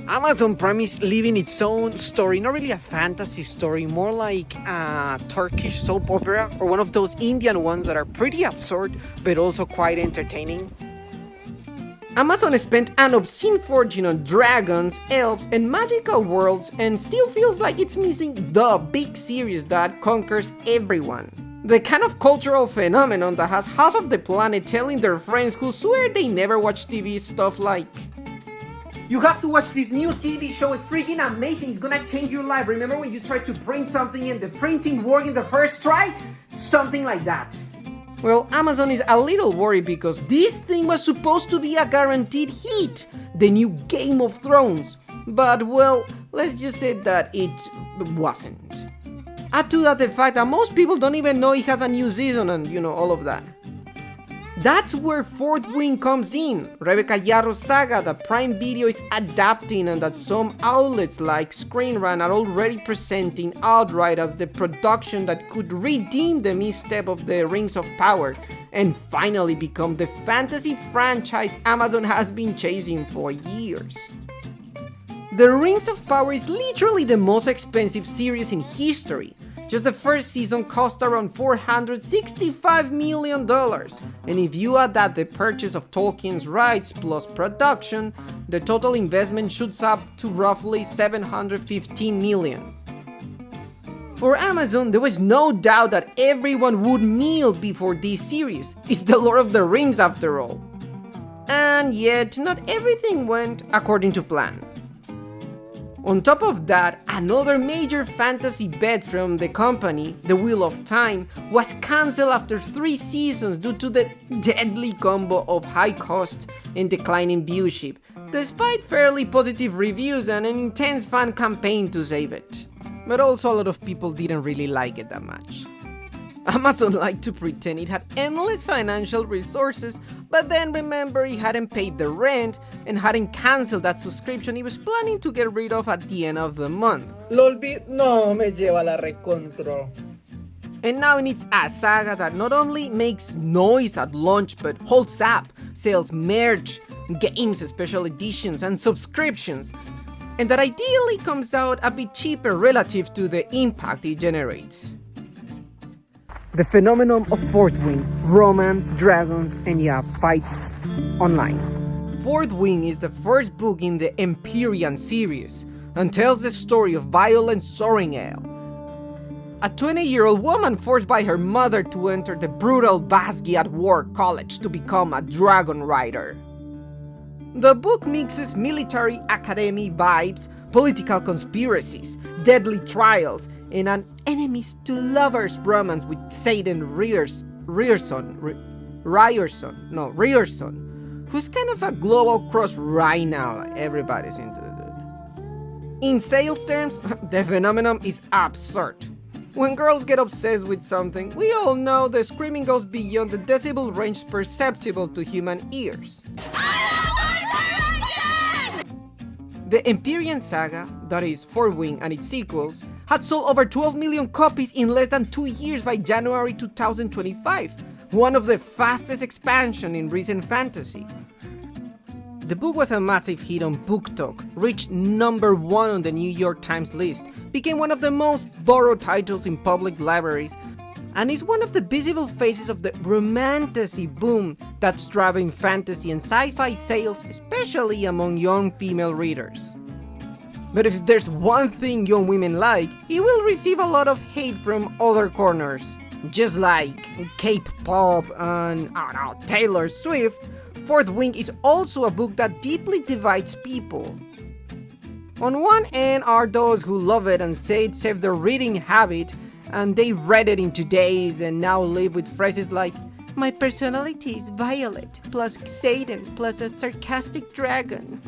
Amazon Prime is living its own story, not really a fantasy story, more like a Turkish soap opera or one of those Indian ones that are pretty absurd but also quite entertaining. Amazon spent an obscene fortune on dragons, elves, and magical worlds and still feels like it's missing the big series that conquers everyone. The kind of cultural phenomenon that has half of the planet telling their friends who swear they never watch TV stuff like, "You have to watch this new TV show, it's freaking amazing, it's gonna change your life. Remember when you tried to print something and the printing worked in the first try?" Something like that. Well, Amazon is a little worried because this thing was supposed to be a guaranteed hit, the new Game of Thrones. But well, let's just say that it wasn't. Add to that the fact that most people don't even know it has a new season and all of that. That's where Fourth Wing comes in, Rebecca Yarros' saga that Prime Video is adapting and that some outlets like Screen Rant are already presenting outright as the production that could redeem the misstep of the Rings of Power and finally become the fantasy franchise Amazon has been chasing for years. The Rings of Power is literally the most expensive series in history. Just the first season cost around $465 million, and if you add that the purchase of Tolkien's rights plus production, the total investment shoots up to roughly $715 million. For Amazon, there was no doubt that everyone would kneel before this series. It's the Lord of the Rings after all. And yet, not everything went according to plan. On top of that, another major fantasy bet from the company, The Wheel of Time, was cancelled after 3 seasons due to the deadly combo of high cost and declining viewership, despite fairly positive reviews and an intense fan campaign to save it. But also a lot of people didn't really like it that much. Amazon liked to pretend it had endless financial resources, but then remember it hadn't paid the rent and hadn't cancelled that subscription it was planning to get rid of at the end of the month. No me lleva la recontro. And now it needs a saga that not only makes noise at launch but holds up, sells merch, games, special editions and subscriptions, and that ideally comes out a bit cheaper relative to the impact it generates. The phenomenon of Fourth Wing, romance, dragons, and fights online. Fourth Wing is the first book in the Empyrean series and tells the story of Violent Sorrengail, a 20-year-old woman forced by her mother to enter the brutal Basgiath War College to become a dragon rider. The book mixes military academy vibes, political conspiracies, deadly trials, and an enemies to lovers romance with Satan Ryerson, who's kind of a global crush right now. Everybody's into it. In sales terms, the phenomenon is absurd. When girls get obsessed with something, we all know the screaming goes beyond the decibel range perceptible to human ears. The Empyrean saga, that is Fourth Wing and its sequels, had sold over 12 million copies in less than 2 years by January 2025, one of the fastest expansion in recent fantasy. The book was a massive hit on BookTok, reached number 1 on the New York Times list, became one of the most borrowed titles in public libraries, and is one of the visible faces of the romantasy boom that's driving fantasy and sci-fi sales, especially among young female readers. But if there's one thing young women like, it will receive a lot of hate from other corners. Just like K-pop and, Taylor Swift, Fourth Wing is also a book that deeply divides people. On one end are those who love it and say it saved their reading habit, and they read it in 2 days and now live with phrases like, "My personality is violet, plus Satan, plus a sarcastic dragon."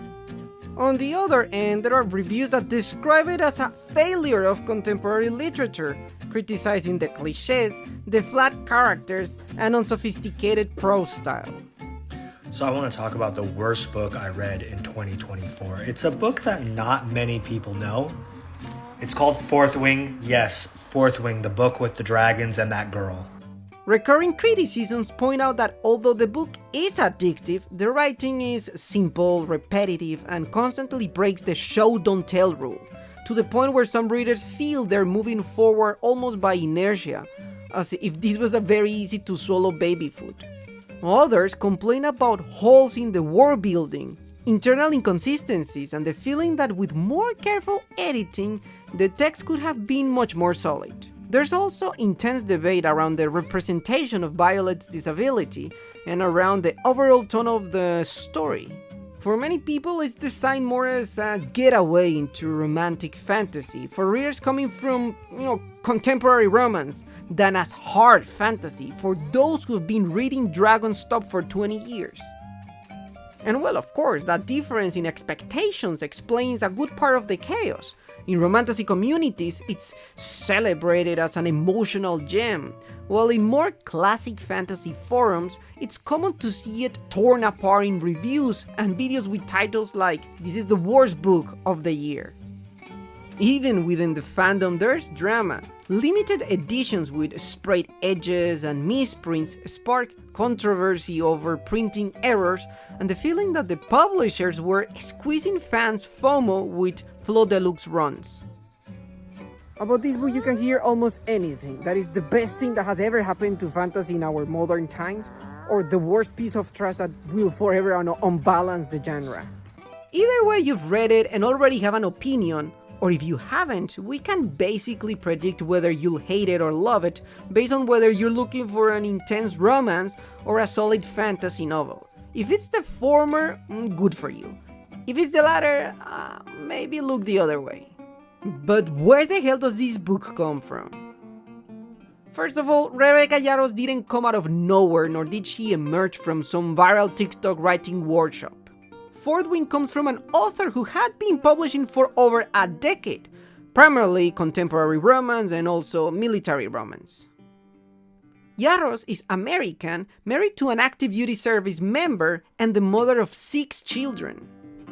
On the other end, there are reviews that describe it as a failure of contemporary literature, criticizing the cliches, the flat characters, and unsophisticated prose style. So I want to talk about the worst book I read in 2024. It's a book that not many people know. It's called Fourth Wing. Yes, Fourth Wing, the book with the dragons and that girl. Recurring criticisms point out that although the book is addictive, the writing is simple, repetitive, and constantly breaks the show don't tell rule, to the point where some readers feel they're moving forward almost by inertia, as if this was a very easy to swallow baby food. Others complain about holes in the world building, internal inconsistencies, and the feeling that with more careful editing, the text could have been much more solid. There's also intense debate around the representation of Violet's disability and around the overall tone of the story. For many people, it's designed more as a getaway into romantic fantasy for readers coming from, contemporary romance than as hard fantasy for those who've been reading Dragonstop for 20 years. And well, of course, that difference in expectations explains a good part of the chaos. In romantasy communities, it's celebrated as an emotional gem, while in more classic fantasy forums, it's common to see it torn apart in reviews and videos with titles like "This is the worst book of the year." Even within the fandom, there's drama. Limited editions with sprayed edges and misprints spark controversy over printing errors and the feeling that the publishers were squeezing fans' FOMO with Flow Deluxe runs. About this book, you can hear almost anything. That is the best thing that has ever happened to fantasy in our modern times, or the worst piece of trash that will forever unbalance the genre. Either way, you've read it and already have an opinion, or if you haven't, we can basically predict whether you'll hate it or love it based on whether you're looking for an intense romance or a solid fantasy novel. If it's the former, good for you. If it's the latter, maybe look the other way. But where the hell does this book come from? First of all, Rebecca Yarros didn't come out of nowhere, nor did she emerge from some viral TikTok writing workshop. Fourth Wing comes from an author who had been publishing for over a decade, primarily contemporary romance and also military romance. Yarros is American, married to an active duty service member, and the mother of 6 children.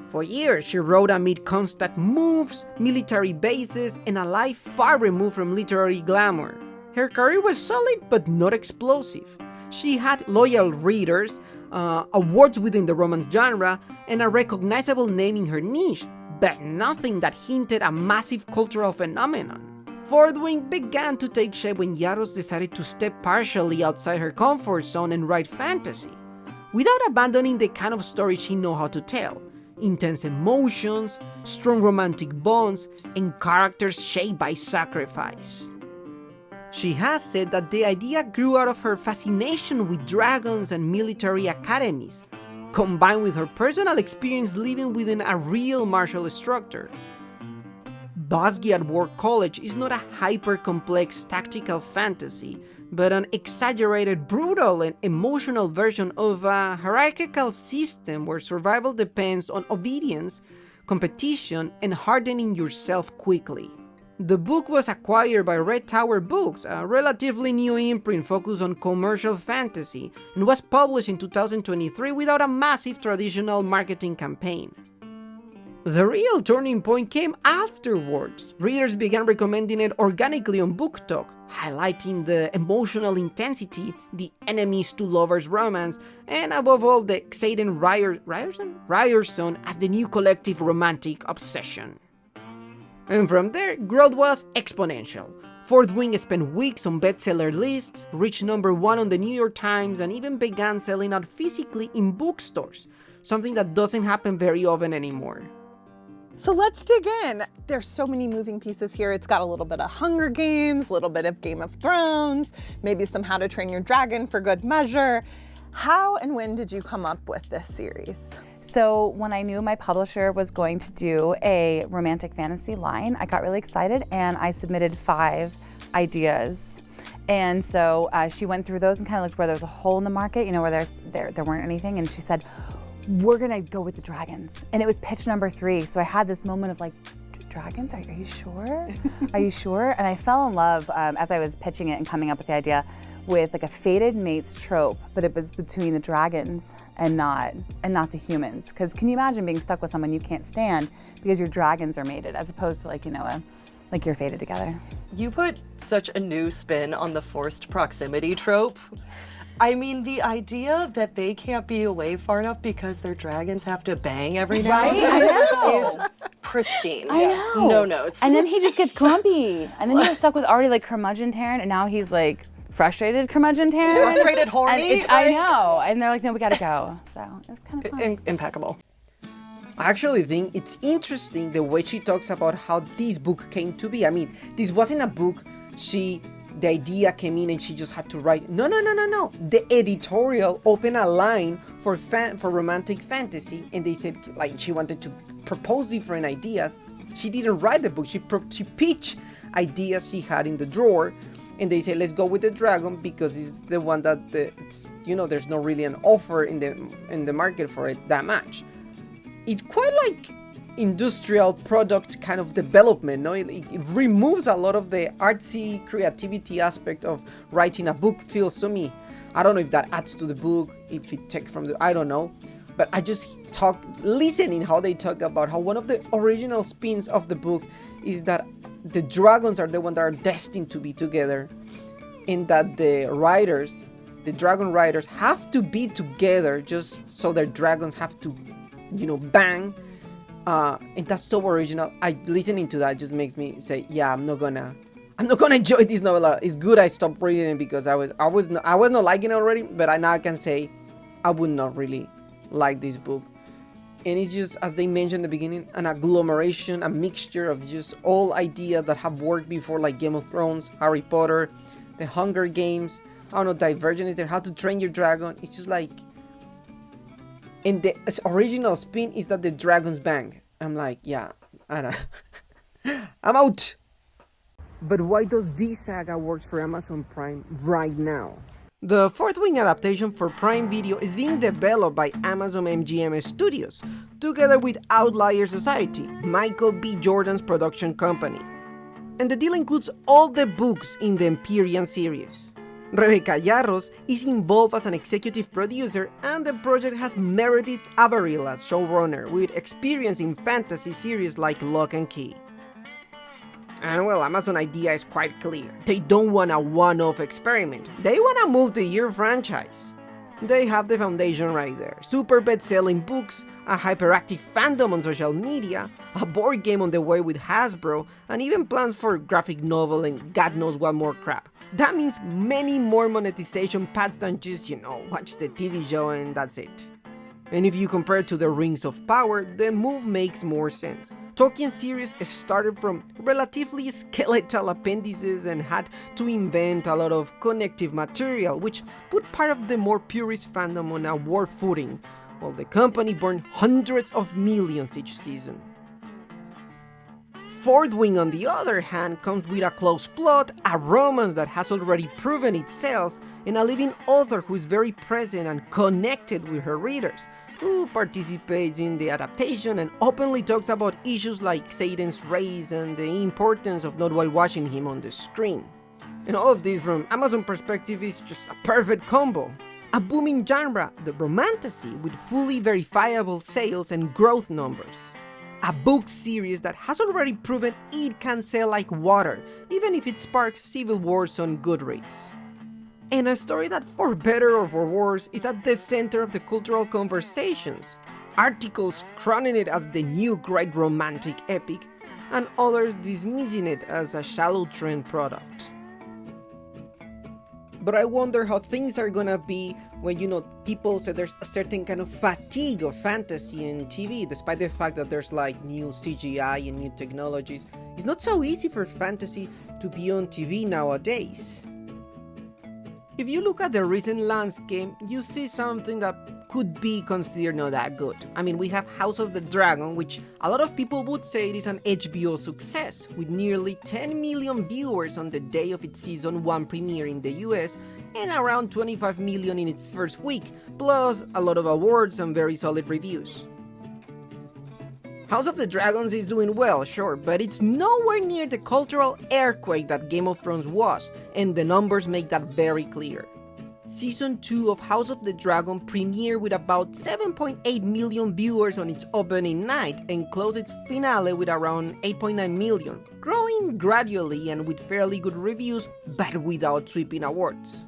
For years, she wrote amid constant moves, military bases, and a life far removed from literary glamour. Her career was solid but not explosive. She had loyal readers, awards within the romance genre, and a recognizable name in her niche, but nothing that hinted a massive cultural phenomenon. Fourth Wing began to take shape when Yarros decided to step partially outside her comfort zone and write fantasy, without abandoning the kind of story she knows how to tell. Intense emotions, strong romantic bonds, and characters shaped by sacrifice. She has said that the idea grew out of her fascination with dragons and military academies, combined with her personal experience living within a real martial structure. Basgi at War College is not a hyper-complex tactical fantasy, but an exaggerated, brutal, and emotional version of a hierarchical system where survival depends on obedience, competition, and hardening yourself quickly. The book was acquired by Red Tower Books, a relatively new imprint focused on commercial fantasy, and was published in 2023 without a massive traditional marketing campaign. The real turning point came afterwards. Readers began recommending it organically on BookTok, highlighting the emotional intensity, the enemies to lovers romance, and above all the Xaden Ryerson as the new collective romantic obsession. And from there, growth was exponential. Fourth Wing spent weeks on bestseller lists, reached #1 on the New York Times, and even began selling out physically in bookstores, something that doesn't happen very often anymore. So let's dig in. There's so many moving pieces here. It's got a little bit of Hunger Games, a little bit of Game of Thrones, maybe some How to Train Your Dragon for good measure. How and when did you come up with this series? So when I knew my publisher was going to do a romantic fantasy line, I got really excited and I submitted 5 ideas. And so she went through those and kind of looked where there was a hole in the market, where there weren't anything, and she said, we're gonna go with the dragons. And it was pitch number 3. So I had this moment of like, dragons, are you sure? Are you sure? And I fell in love as I was pitching it and coming up with the idea with like a fated mates trope, but it was between the dragons and not the humans. Because can you imagine being stuck with someone you can't stand because your dragons are mated, as opposed to like, a like you're fated together. You put such a new spin on the forced proximity trope. I mean, the idea that they can't be away far enough because their dragons have to bang every now and I then know. is pristine. I know. No notes. And then he just gets grumpy. And then you're stuck with already like curmudgeon Taryn, and now he's like frustrated curmudgeon Taryn. Frustrated, horny. I know. And they're like, no, we gotta go. So it was kind of fun. Impeccable. I actually think it's interesting the way she talks about how this book came to be. I mean, this wasn't a book the idea came in and she just had to write. No. The editorial opened a line for romantic fantasy, and they said like she wanted to propose different ideas. She didn't write the book. She pitched ideas she had in the drawer, and they said let's go with the dragon because it's the one that there's not really an offer in the market for it that much. It's quite like industrial product kind of development, no? It removes a lot of the artsy creativity aspect of writing a book, feels to me. I don't know if that adds to the book, if it takes from I don't know. But I just listening how they talk about how one of the original spins of the book is that the dragons are the ones that are destined to be together, and that the dragon riders have to be together just so their dragons have to bang, and that's so original. Listening to that just makes me say, yeah, I'm not gonna enjoy this novel. It's good I stopped reading it because I was not liking it already, but now I can say I would not really like this book. And it's just, as they mentioned in the beginning, an agglomeration, a mixture of just all ideas that have worked before, like Game of Thrones, Harry Potter, The Hunger Games. I don't know, Divergent is there, How to Train Your Dragon. It's just like, and the original spin is that the dragons bang. I'm like, yeah, I'm out. But why does this saga work for Amazon Prime right now? The Fourth Wing adaptation for Prime Video is being developed by Amazon MGM Studios, together with Outlier Society, Michael B. Jordan's production company. And the deal includes all the books in the Empyrean series. Rebecca Yarros is involved as an executive producer, and the project has Meredith Averill as showrunner, with experience in fantasy series like Lock and Key. And well, Amazon idea is quite clear. They don't want a one-off experiment, they want a multi-year franchise. They have the foundation right there. Super best-selling books, a hyperactive fandom on social media, a board game on the way with Hasbro, and even plans for graphic novel and God knows what more crap. That means many more monetization paths than just, watch the TV show and that's it. And if you compare it to the Rings of Power, the move makes more sense. Tolkien's series started from relatively skeletal appendices and had to invent a lot of connective material, which put part of the more purist fandom on a war footing, while the company burned hundreds of millions each season. Fourth Wing, on the other hand, comes with a close plot, a romance that has already proven itself, and a living author who is very present and connected with her readers, who participates in the adaptation and openly talks about issues like Satan's race and the importance of not whitewashing him on the screen. And all of this from Amazon perspective is just a perfect combo. A booming genre, the romantasy, with fully verifiable sales and growth numbers. A book series that has already proven it can sell like water, even if it sparks civil wars on Goodreads. And a story that, for better or for worse, is at the center of the cultural conversations. Articles crowning it as the new great romantic epic, and others dismissing it as a shallow trend product. But I wonder how things are gonna be when, people say there's a certain kind of fatigue of fantasy in TV, despite the fact that there's like new CGI and new technologies. It's not so easy for fantasy to be on TV nowadays. If you look at the recent landscape, you see something that could be considered not that good. I mean, we have House of the Dragon, which a lot of people would say it is an HBO success, with nearly 10 million viewers on the day of its season 1 premiere in the US, and around 25 million in its first week, plus a lot of awards and very solid reviews. House of the Dragons is doing well, sure, but it's nowhere near the cultural earthquake that Game of Thrones was, and the numbers make that very clear. Season 2 of House of the Dragon premiered with about 7.8 million viewers on its opening night and closed its finale with around 8.9 million, growing gradually and with fairly good reviews, but without sweeping awards.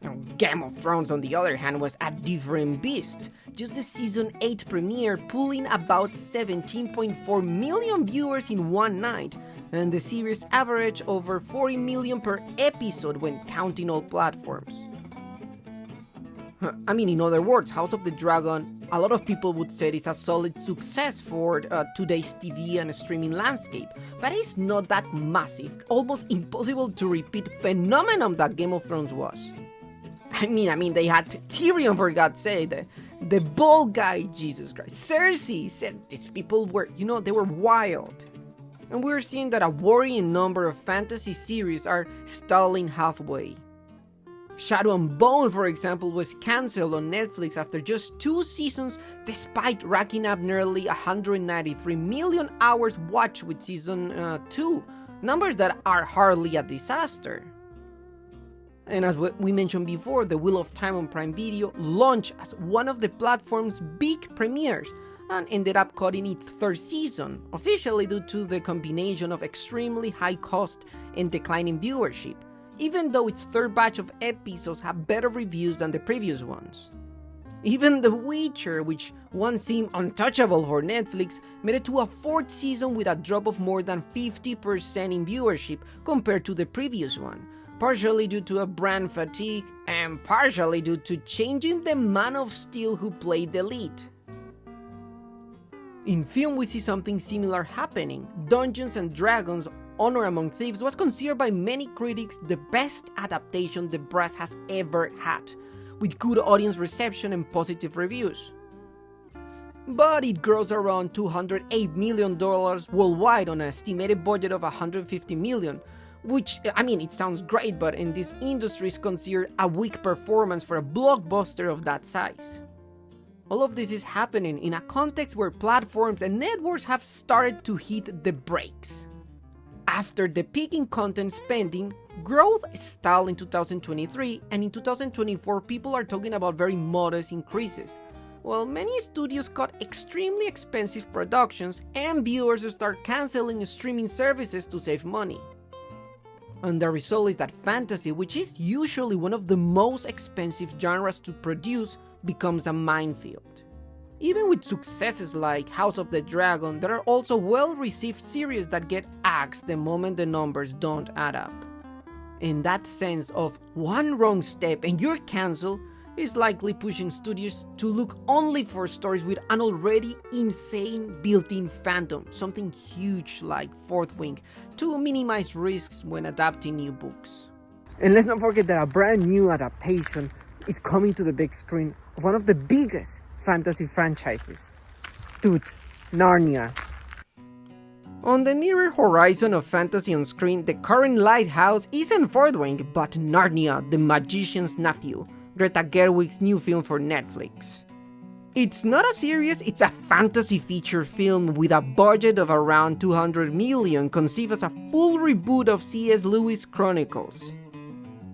Now, Game of Thrones, on the other hand, was a different beast. Just the season 8 premiere pulling about 17.4 million viewers in one night, and the series averaged over 40 million per episode when counting all platforms. I mean, in other words, House of the Dragon, a lot of people would say it's a solid success for today's TV and streaming landscape, but it's not that massive, almost impossible to repeat phenomenon that Game of Thrones was. I mean, they had Tyrion, for God's sake, the bald guy, Jesus Christ. Cersei said these people were, they were wild. And we're seeing that a worrying number of fantasy series are stalling halfway. Shadow and Bone, for example, was cancelled on Netflix after just 2 seasons, despite racking up nearly 193 million hours watched with season 2, numbers that are hardly a disaster. And as we mentioned before, The Wheel of Time on Prime Video launched as one of the platform's big premieres and ended up cutting its 3rd season, officially due to the combination of extremely high cost and declining viewership, even though its 3rd batch of episodes have better reviews than the previous ones. Even The Witcher, which once seemed untouchable for Netflix, made it to a 4th season with a drop of more than 50% in viewership compared to the previous one, partially due to a brand fatigue and partially due to changing the Man of Steel who played the lead. In film, we see something similar happening. Dungeons & Dragons: Honor Among Thieves was considered by many critics the best adaptation the brass has ever had, with good audience reception and positive reviews. But it grossed around $208 million worldwide on an estimated budget of $150 million, which, it sounds great, but in this industry is considered a weak performance for a blockbuster of that size. All of this is happening in a context where platforms and networks have started to hit the brakes. After the peak in content spending, growth stalled in 2023, and in 2024 people are talking about very modest increases, while many studios cut extremely expensive productions and viewers start canceling streaming services to save money. And the result is that fantasy, which is usually one of the most expensive genres to produce, becomes a minefield. Even with successes like House of the Dragon, there are also well-received series that get axed the moment the numbers don't add up. In that sense of one wrong step and you're cancelled is likely pushing studios to look only for stories with an already insane built-in fandom, something huge like Fourth Wing, to minimize risks when adapting new books. And let's not forget that a brand new adaptation is coming to the big screen of one of the biggest fantasy franchises. Dude, Narnia. On the nearer horizon of fantasy on screen, the current lighthouse isn't Fourth Wing, but Narnia, the Magician's Nephew, Greta Gerwig's new film for Netflix. It's not a series, it's a fantasy feature film with a budget of around 200 million, conceived as a full reboot of C.S. Lewis' Chronicles.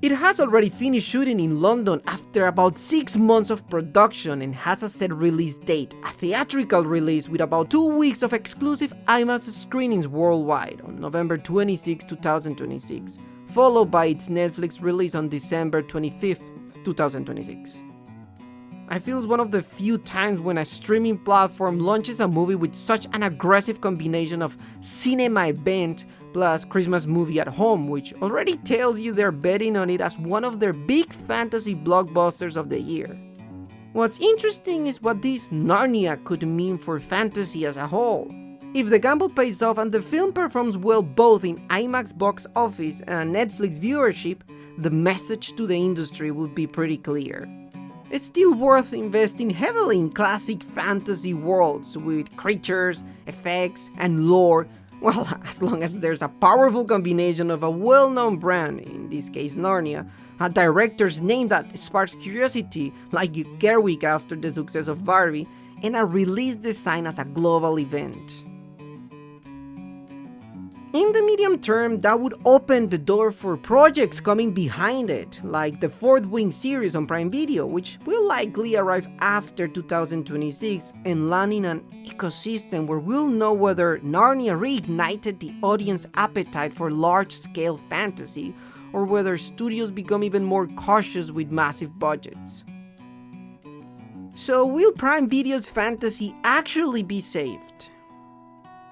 It has already finished shooting in London after about 6 months of production and has a set release date, a theatrical release with about 2 weeks of exclusive IMAX screenings worldwide on November 26, 2026, followed by its Netflix release on December 25, 2026. I feel it's one of the few times when a streaming platform launches a movie with such an aggressive combination of cinema event plus Christmas movie at home, which already tells you they're betting on it as one of their big fantasy blockbusters of the year. What's interesting is what this Narnia could mean for fantasy as a whole. If the gamble pays off and the film performs well both in IMAX box office and Netflix viewership, the message to the industry would be pretty clear. It's still worth investing heavily in classic fantasy worlds with creatures, effects, and lore, well, as long as there's a powerful combination of a well-known brand, in this case Narnia, a director's name that sparks curiosity, like Gerwig after the success of Barbie, and a release design as a global event. In the medium term, that would open the door for projects coming behind it, like the Fourth Wing series on Prime Video, which will likely arrive after 2026 and land in an ecosystem where we'll know whether Narnia reignited the audience appetite for large-scale fantasy, or whether studios become even more cautious with massive budgets. So will Prime Video's fantasy actually be saved?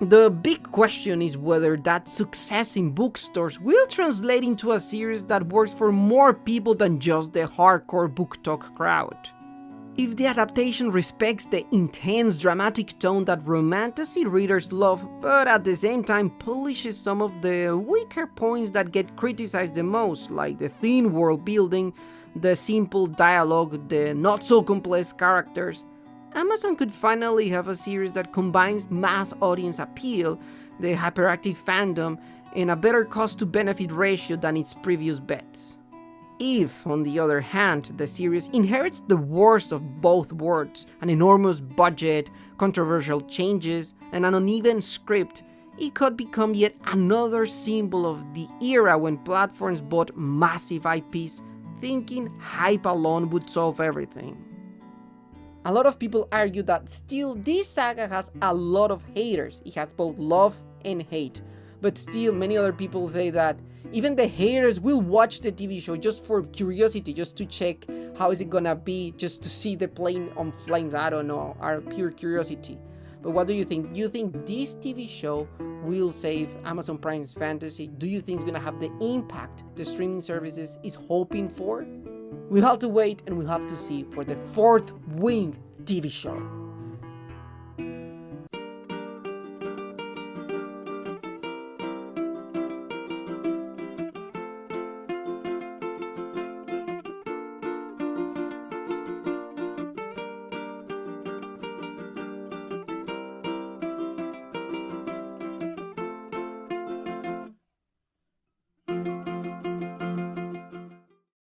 The big question is whether that success in bookstores will translate into a series that works for more people than just the hardcore BookTok crowd. If the adaptation respects the intense dramatic tone that romantasy readers love, but at the same time polishes some of the weaker points that get criticized the most, like the thin world building, the simple dialogue, the not so complex characters, Amazon could finally have a series that combines mass audience appeal, the hyperactive fandom, and a better cost-to-benefit ratio than its previous bets. If, on the other hand, the series inherits the worst of both worlds, an enormous budget, controversial changes, and an uneven script, it could become yet another symbol of the era when platforms bought massive IPs, thinking hype alone would solve everything. A lot of people argue that still this saga has a lot of haters. It has both love and hate. But still many other people say that even the haters will watch the TV show just for curiosity, just to check how is it gonna be, just to see the plane on flames. I don't know, out of pure curiosity. But what do you think? Do you think this TV show will save Amazon Prime's fantasy? Do you think it's gonna have the impact the streaming services is hoping for? We'll have to wait and we'll have to see for the Fourth Wing TV show.